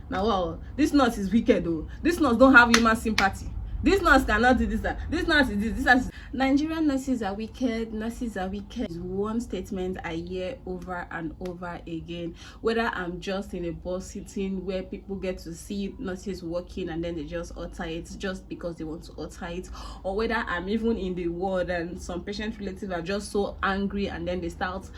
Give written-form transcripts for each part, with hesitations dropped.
Now, wow, this nurse is wicked though. This nurse don't have human sympathy. This nurse cannot do this. This nurse is this. This nurse is... Nigerian nurses are wicked. Nurses are wicked is one statement I hear over and over again. Whether I'm just in a bus sitting where people get to see nurses working and then they just utter it just because they want to utter it, or whether I'm even in the ward and some patient relatives are just so angry and then they start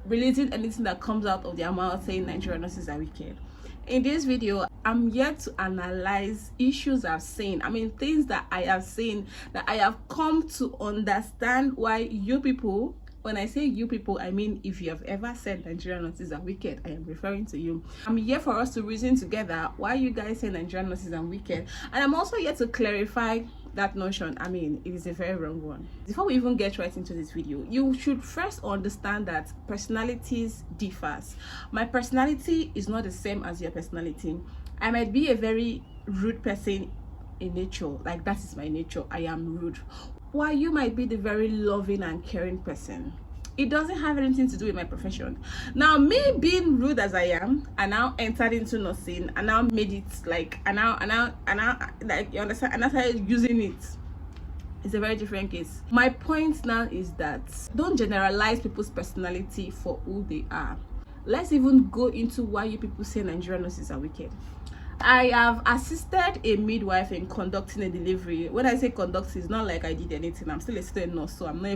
relating anything that comes out of their mouth saying Nigerian nurses are wicked. In this video, I'm here to analyze issues I've seen. I mean, things that I have seen that I have come to understand why you people, when I say you people, I mean if you have ever said Nigerian nurses are wicked, I am referring to you. I'm here for us to reason together why you guys say Nigerian nurses are wicked, and I'm also here to clarify that notion. I mean, it is a very wrong one. Before we even get right into this video, you should first understand that personalities differs. My personality is not the same as your personality. I might be a very rude person in nature, like that is my nature. I am rude, while you might be the very loving and caring person. It doesn't have anything to do with my profession. Now, me being rude as I am, and now entered into nursing, and now made it like, and now like, you understand, and I started using it. It's a very different case. My point now is that don't generalize people's personality for who they are. Let's even go into why you people say Nigerian nurses are wicked. I have assisted a midwife in conducting a delivery. When I say conduct, it's not like I did anything. I'm still a student nurse, so I'm a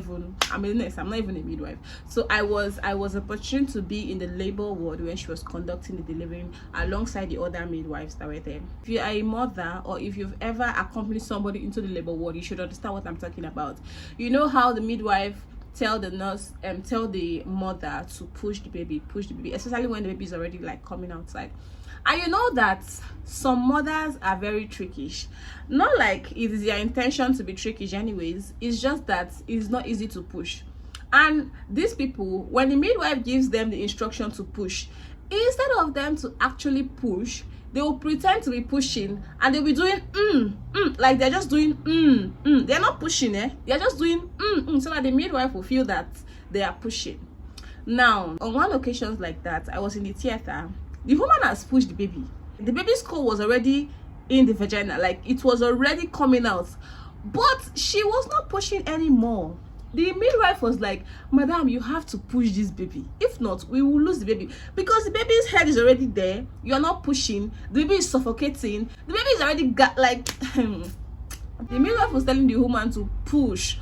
nurse. I'm not even a midwife. So I was opportune to be in the labor ward when she was conducting the delivery alongside the other midwives that were there. If you are a mother, or if you've ever accompanied somebody into the labor ward, you should understand what I'm talking about. You know how the midwife tell the nurse tell the mother to push the baby, especially when the baby is already like coming outside. And you know that some mothers are very trickish. Not like it is their intention to be trickish anyways, it's just that it's not easy to push. And these people, when the midwife gives them the instruction to push, instead of them to actually push, they will pretend to be pushing, and they'll be doing like they're just doing they're not pushing, they're just doing so that the midwife will feel that they are pushing. Now, on one occasion like that, I was in the theater. The woman has pushed the baby. The baby's skull was already in the vagina, like it was already coming out, but she was not pushing anymore. The midwife was like, "Madam, you have to push this baby. If not, we will lose the baby, because the baby's head is already there. You're not pushing. The baby is suffocating. The baby is already got like." The midwife was telling the woman to push.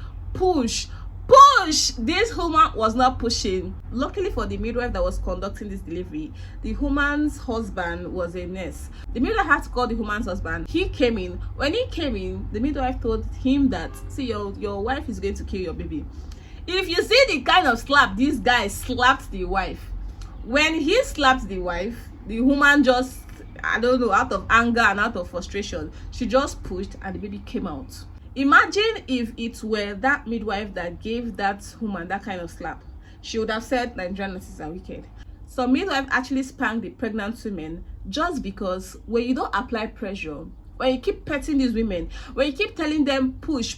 This woman was not pushing. Luckily for the midwife that was conducting this delivery, the woman's husband was a nurse. The midwife had to call the woman's husband. He came in. When he came in, the midwife told him that, "See, your wife is going to kill your baby." If you see the kind of slap this guy slapped the wife, when he slapped the wife, the woman just, I don't know, out of anger and out of frustration, she just pushed and the baby came out. Imagine if it were that midwife that gave that woman that kind of slap. She would have said Nigerian nurses are wicked. So midwife actually spanked the pregnant women just because when you don't apply pressure, when you keep petting these women, when you keep telling them push,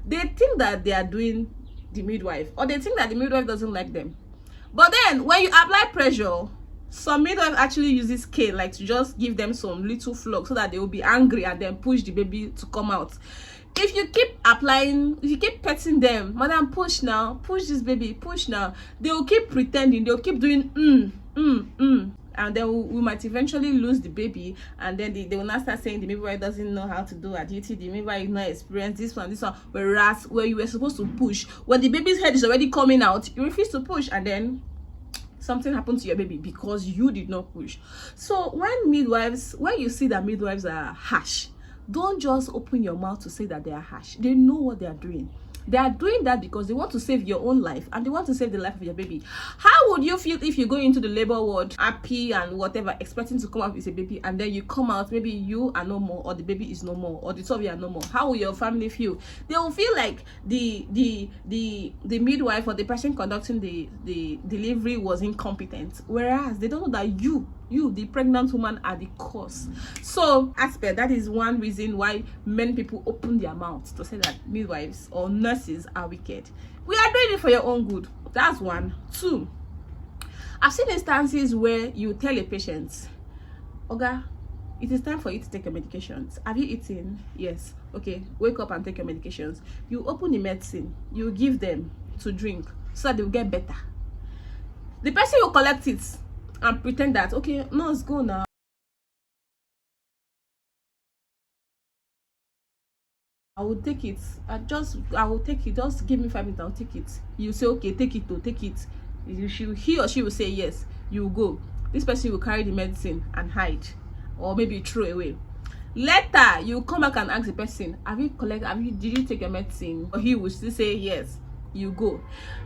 they think that they are doing the midwife, or they think that the midwife doesn't like them. But then when you apply pressure, some midwife actually uses cane, like to just give them some little flog so that they will be angry and then push the baby to come out. If you keep applying, if you keep petting them, "Madam, push now, push this baby, push now," they will keep pretending, they'll keep doing and then we might eventually lose the baby, and then they will not start saying the midwife doesn't know how to do her duty, the midwife is not experienced, this one, whereas where you were supposed to push, when the baby's head is already coming out, you refuse to push, and then something happened to your baby because you did not push. So when you see that midwives are harsh, don't just open your mouth to say that they are harsh. They know what they are doing. They are doing that because they want to save your own life and they want to save the life of your baby. How would you feel if you go into the labor ward happy and whatever, expecting to come out with a baby, and then you come out, maybe you are no more, or the baby is no more, or the two of you are no more? How will your family feel? They will feel like the midwife or the person conducting the delivery was incompetent, whereas they don't know that you the pregnant woman, are the cause. So that is one reason why many people open their mouths to say that midwives or nurses are wicked. We are doing it for your own good. That's one. Two, I've seen instances where you tell a patient, Oga, it is time for you to take your medications. Have you eaten? Yes. Okay, wake up and take your medications. You open the medicine, you give them to drink so that they'll get better. The person will collect it and pretend that, okay, nurse, go now. I will take it. I will take it. Just give me 5 minutes. I'll take it. You say, okay, take it. To take it. He or she will say yes. You will go. This person will carry the medicine and hide, or maybe throw away. Later, you come back and ask the person, did you take your medicine? Or he will still say yes. You go.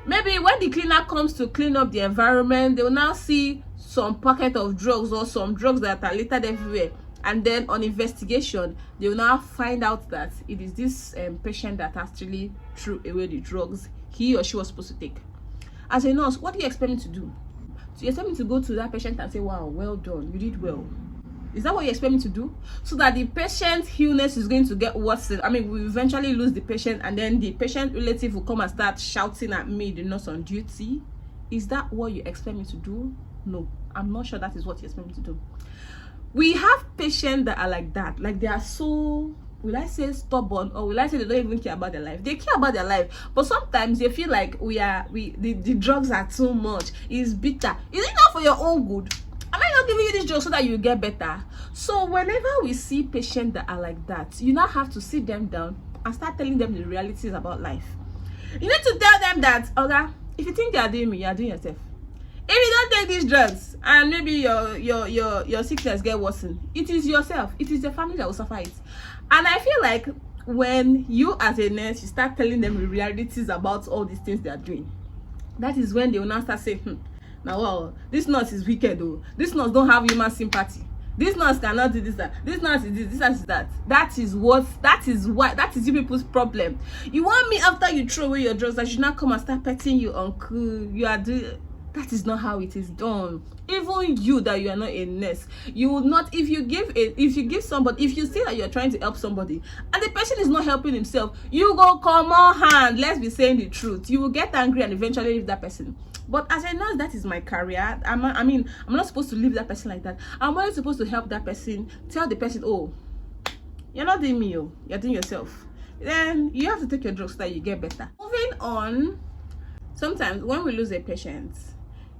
Maybe when the cleaner comes to clean up the environment, they will now see some packet of drugs or some drugs that are littered everywhere. And then on investigation, they will now find out that it is this patient that actually threw away the drugs he or she was supposed to take. As a nurse, what do you expect me to do? So you expect me to go to that patient and say, wow, well done, you did well. Is that what you expect me to do? So that the patient's illness is going to get worse. I mean, we eventually lose the patient, and then the patient relative will come and start shouting at me, the nurse on duty. Is that what you expect me to do? No, I'm not sure that is what you expect me to do. We have patients that are like that. Like, they are so, will I say stubborn, or will I say they don't even care about their life? They care about their life, but sometimes they feel like the drugs are too much. It's bitter. Is it not for your own good? Am I not giving you this drug so that you get better? So whenever we see patients that are like that, you now have to sit them down and start telling them the realities about life. You need to tell them that, okay, if you think you are doing me, you are doing yourself. If you don't take these drugs and maybe your sickness get worsened, it is yourself, it is the family that will suffer it. And I feel like when you as a nurse, you start telling them the realities about all these things they are doing, that is when they will now start saying, now, well, this nurse is wicked though. This nurse don't have human sympathy. This nurse cannot do this, that. This nurse is this nurse is that. That is you people's problem. You want me, after you throw away your drugs, I should not come and start petting you, uncle. You are doing. That is not how it is done. Even you, that you are not a nurse, you will not, if you give somebody, if you say that you're trying to help somebody and the person is not helping himself, you go come on hand. Let's be saying the truth. You will get angry and eventually leave that person. But as a nurse, that is my career. I'm not supposed to leave that person like that. I'm only supposed to help that person, tell the person, oh, you're not doing me, oh, you're doing yourself. Then you have to take your drugs so that you get better. Moving on, sometimes when we lose a patient,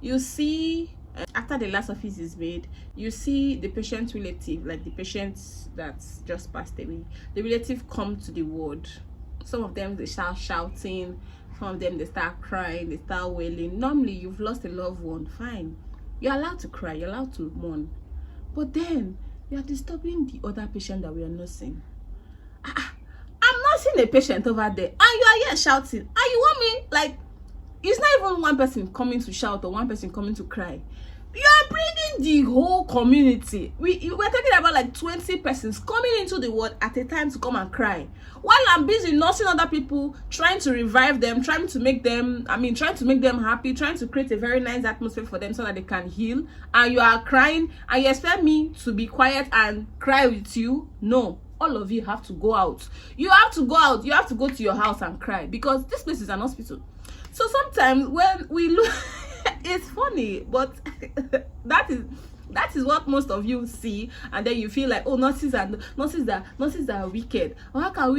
you see, after the last office is made, you see the patient's relative, like the patient that's just passed away, the relative come to the ward. Some of them, they start shouting. Some of them, they start crying, they start wailing. Normally, you've lost a loved one, fine. You're allowed to cry, you're allowed to mourn. But then, you're disturbing the other patient that we are nursing. I'm nursing a patient over there, and you are here shouting. And you want me, like, it's not even one person coming to shout or one person coming to cry. You are bringing the whole community. We're talking about like 20 persons coming into the ward at a time to come and cry, while I'm busy nursing other people, trying to revive them, trying to make them happy, trying to create a very nice atmosphere for them so that they can heal. And you are crying, and you expect me to be quiet and cry with you? No, all of you have to go out. You have to go out. You have to go to your house and cry, because this place is an hospital. So sometimes when we look, it's funny, but that is what most of you see, and then you feel like, oh, nurses are wicked. Or how can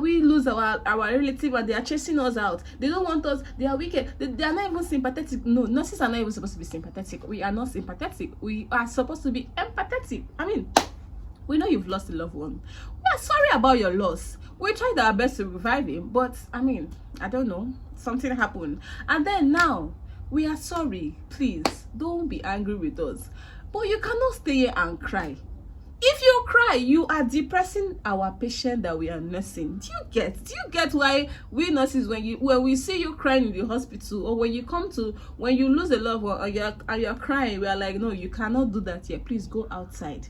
we lose our relative and they are chasing us out? They don't want us. They are wicked. They are not even sympathetic. No, nurses are not even supposed to be sympathetic. We are not sympathetic. We are supposed to be empathetic. I mean, we know you've lost a loved one. We are sorry about your loss. We tried our best to revive him, but I mean, I don't know, something happened, and then now we are sorry. Please don't be angry with us, but you cannot stay here and cry. If you cry, you are depressing our patient that we are nursing. Do you get why we nurses, when we see you crying in the hospital, or when you lose a loved one and you're crying, we are like, no, you cannot do that here. Please go outside.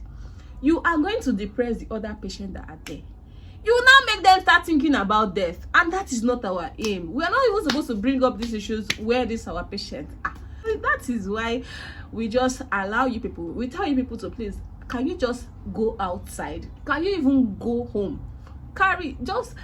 You are going to depress the other patients that are there. You will now make them start thinking about death, and that is not our aim. We are not even supposed to bring up these issues where this our patient are. That is why we just allow you people, we tell you people to please, can you just go outside? Can you even go home?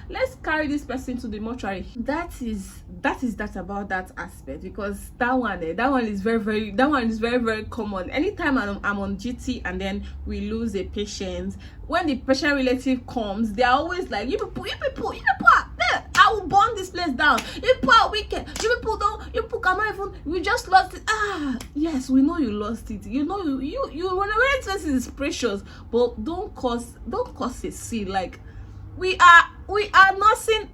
let's carry this person to the mortuary. That is that about that aspect, because that one is very very common. Anytime I'm on duty and then we lose a patient, when the patient relative comes, they are always like, you people are there, I will burn this place down, you people are wicked, you people cannot even, we just lost it. Yes, we know you lost it, you know, you when a person is precious, but don't cause a scene. Like, we are nursing.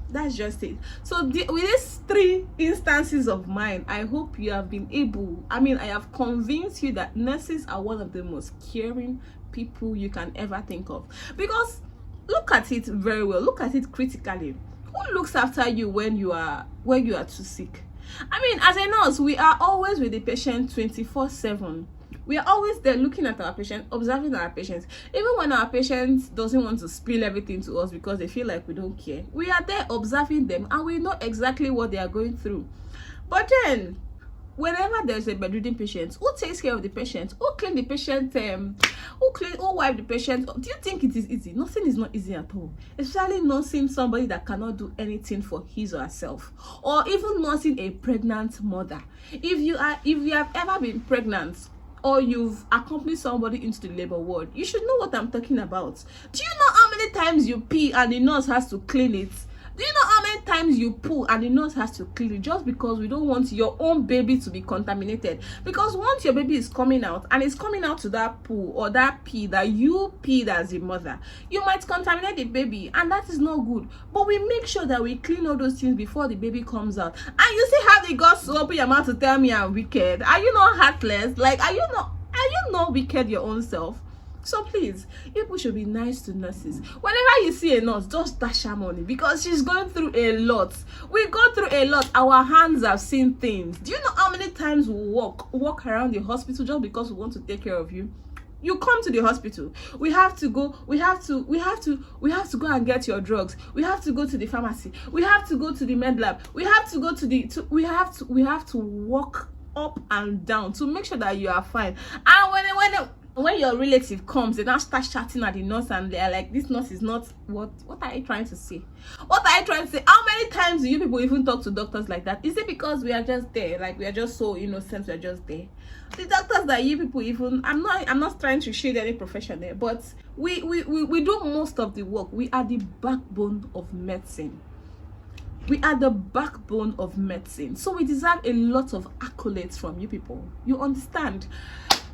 That's just it. So with these 3 instances of mine, I hope you have been able, I have convinced you that nurses are one of the most caring people you can ever think of. Because look at it very well, look at it critically. Who looks after you when you are too sick? As a nurse, we are always with the patient 24/7. We are always there looking at our patient, observing our patients. Even when our patients doesn't want to spill everything to us because they feel like we don't care, we are there observing them and we know exactly what they are going through. But then, whenever there's a bedridden patient, who takes care of the patient? Who clean the patient? Who wipe the patient? Do you think it is easy? Nothing is not easy at all. Especially nursing somebody that cannot do anything for his or herself, or even nursing a pregnant mother. If you have ever been pregnant, or you've accompanied somebody into the labor ward, you should know what I'm talking about. Do you know how many times you pee and the nurse has to clean it? Do you know how many times you poo and the nurse has to clean it, just because we don't want your own baby to be contaminated? Because once your baby is coming out and it's coming out to that poo or that pee that you peed as a mother, you might contaminate the baby, and that is not good. But we make sure that we clean all those things before the baby comes out. And you still have the guts to open your mouth to tell me I'm wicked. Are you not heartless? Like, are you not wicked your own self? So please, people should be nice to nurses. Whenever you see a nurse, just dash her money, because she's going through a lot. We go through a lot. Our hands have seen things. Do you know how many times we walk around the hospital just because we want to take care of you? You come to the hospital, we have to go go and get your drugs. We have to go to the pharmacy. We have to go to the med lab. We have to go to the we have to walk up and down to make sure that you are fine. And when your relative comes, they now start shouting at the nurse, and they're like, this nurse is not, what are you trying to say? What are you trying to say? How many times do you people even talk to doctors like that? Is it because we are just there, like we are just so innocent, we are just there? The doctors that you people even, I'm not trying to shade any profession there, but we do most of the work. We are the backbone of medicine. We are the backbone of medicine. So we deserve a lot of accolades from you people. You understand?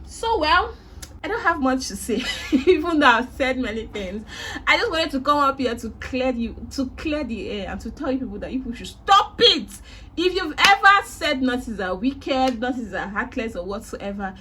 So, well, I don't have much to say, even though I've said many things. I just wanted to come up here to clear the air and to tell you people that you people should stop it. If you've ever said nurses are wicked, nurses are heartless, or whatsoever,